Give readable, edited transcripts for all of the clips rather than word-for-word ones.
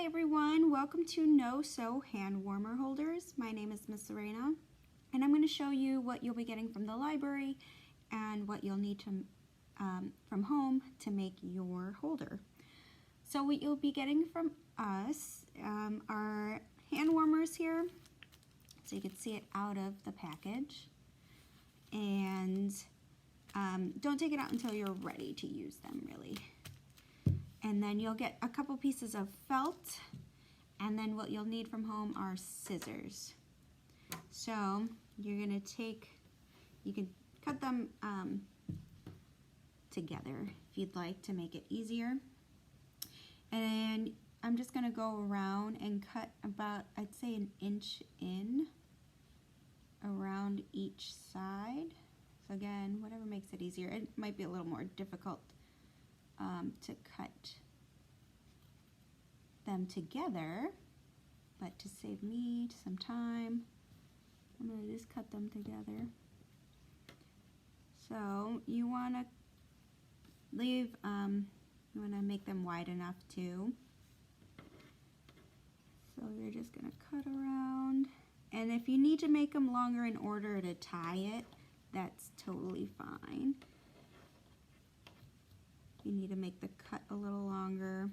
Hi everyone, welcome to No Sew Hand Warmer Holders. My name is Miss Serena and I'm going to show you what you'll be getting from the library and what you'll need to from home to make your holder. So what you'll be getting from us are hand warmers here, so you can see it out of the package, and don't take it out until you're ready to use them really. And then you'll get a couple pieces of felt, and then what you'll need from home are scissors. So you're gonna you can cut them together if you'd like to make it easier. And I'm just gonna go around and cut about, I'd say, 1 inch in around each side. So again, whatever makes it easier. It might be a little more difficult to cut them together, but to save me some time, I'm going to just cut them together. So you want to leave, you want to make them wide enough too. So you're just going to cut around, and if you need to make them longer in order to tie it, that's totally fine. You need to make the cut a little longer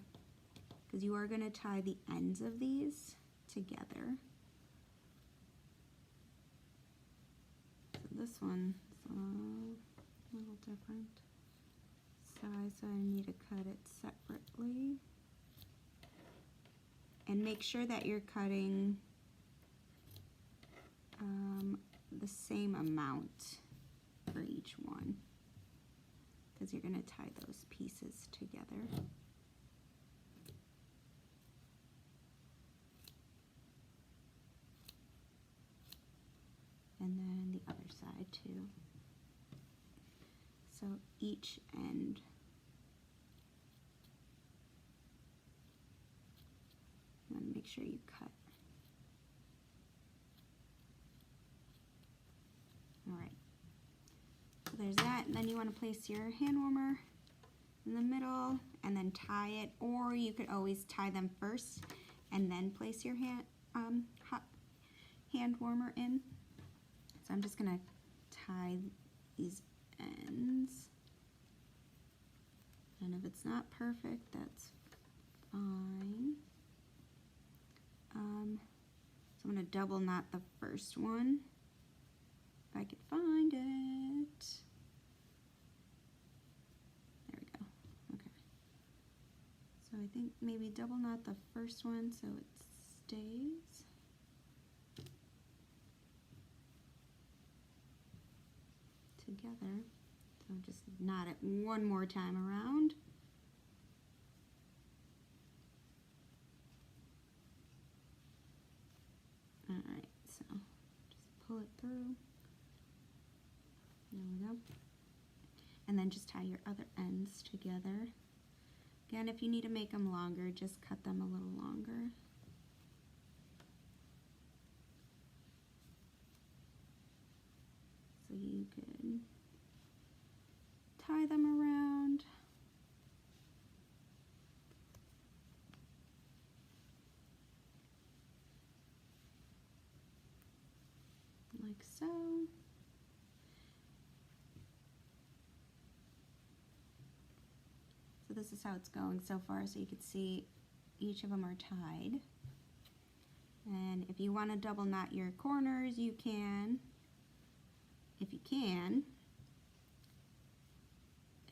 because you are going to tie the ends of these together. So this one's a little different size, so I need to cut it separately. And make sure that you're cutting the same amount for each one, because you're going to tie those pieces together. And then the other side too. So each end. You want to make sure you cut. Alright. So there's that, and then you want to place your hand warmer in the middle and then tie it, or you could always tie them first and then place your hot hand warmer in. So I'm just going to tie these ends, and if it's not perfect, that's fine. So I'm going to double knot the first one if I could find it. There we go. Okay. So I think maybe double knot the first one so it stays. Together. So just knot it one more time around. Alright, so just pull it through. There we go. And then just tie your other ends together. Again, if you need to make them longer, just cut them a little longer. So you can tie them around. Like so. So this is how it's going so far, so you can see each of them are tied. And if you want to double knot your corners, you can. If you can.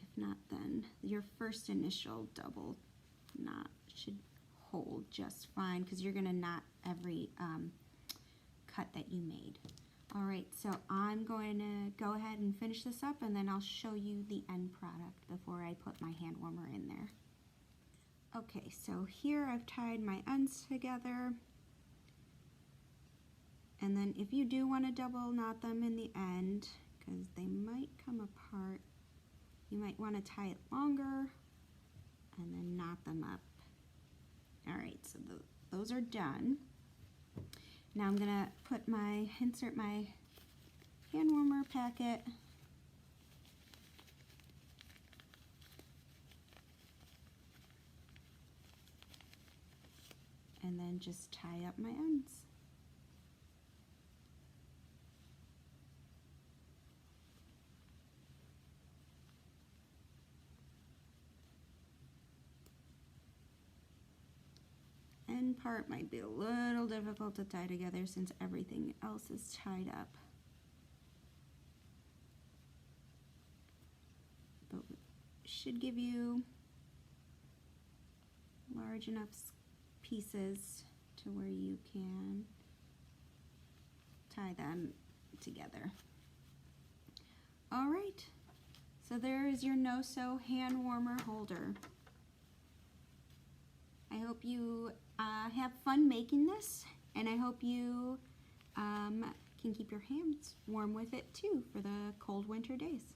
If not, then your first initial double knot should hold just fine, because you're going to knot every cut that you made. Alright, so I'm going to go ahead and finish this up, and then I'll show you the end product before I put my hand warmer in there. Okay, so here I've tied my ends together. And then if you do want to double knot them in the end, because they might come apart, you might want to tie it longer and then knot them up. Alright, so those are done. Now I'm going to insert my hand warmer packet and just tie up my ends. End part might be a little difficult to tie together since everything else is tied up. But it should give you large enough pieces to where you can tie them together. All right, so there is your no-sew hand warmer holder. I hope you have fun making this, and I hope you can keep your hands warm with it too for the cold winter days.